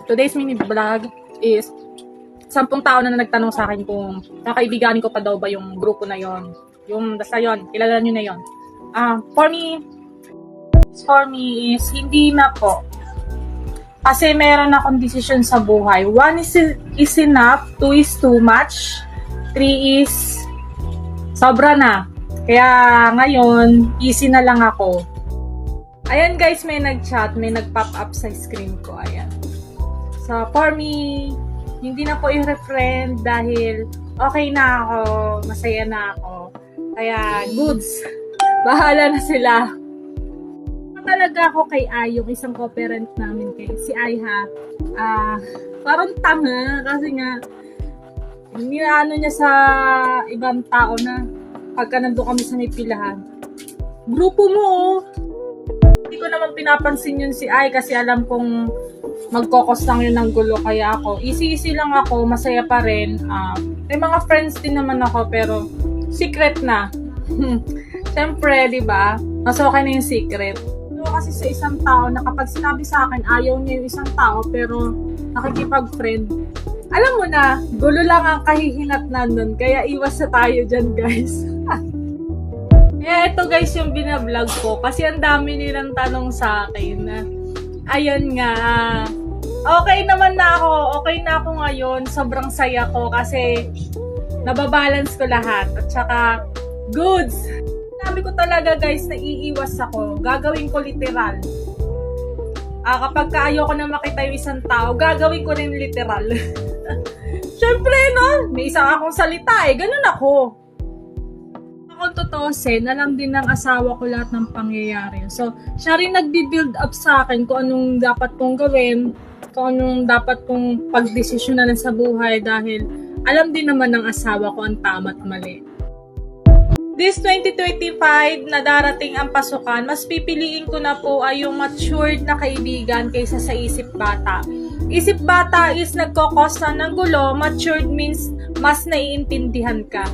Today's mini vlog is 10 tao na nagtanong sa akin kung kakaibiganin ko pa daw ba yung grupo na yon. Yung basta yon, kilala nyo na yon. For me is hindi na po. Kasi meron akong decision sa buhay. 1 is enough, 2 is too much, 3 is sobra na. Kaya ngayon, easy na lang ako. Ayan guys, may nag-chat, may nag-pop up sa screen ko. Ayan. So, for me, hindi na po i-refriend dahil okay na ako, masaya na ako. Kaya, goods. Bahala na sila. Talaga ako kay Ay, yung isang co-parent namin kay si Ay ha. Parang tanga kasi nga nilaano niya sa ibang tao na pagka nandun kami sa may pilahan. Grupo mo oh. Hindi ko naman pinapansin yun si Ay kasi alam kong magkokos lang yun ng gulo. Kaya ako, easy lang ako, masaya pa rin. May mga friends din naman ako pero secret na. Siyempre, di ba? Mas okay na yung secret. Kasi sa isang tao na kapag sinabi sa akin ayaw niya yung isang tao pero nakikipag-friend, alam mo na, gulo lang ang kahihinat nandun. Kaya iwas na tayo dyan guys. Kaya ito guys yung binablog ko kasi ang dami nilang tanong sa akin na ayun nga, okay naman na ako, okay na ako ngayon, sobrang saya ko kasi nababalance ko lahat at saka goods. Sabi ko talaga guys na iiwas ako, gagawin ko literal. Kapag ayoko na makita yung isang tao, gagawin ko rin literal. Syempre no, may isang akong salita ganun ako. Kung totoosin, alam din ng asawa ko lahat ng pangyayari. So, siya rin nagbi-build up sa akin kung anong dapat kong gawin, kung anong dapat kong pagdesisyonan sa buhay dahil alam din naman ng asawa ko ang tama at mali. This 2025 na darating ang pasukan, mas pipiliin ko na po ay yung matured na kaibigan kaysa sa isip bata. Isip bata is nagkokos ng gulo, matured means mas naiintindihan ka.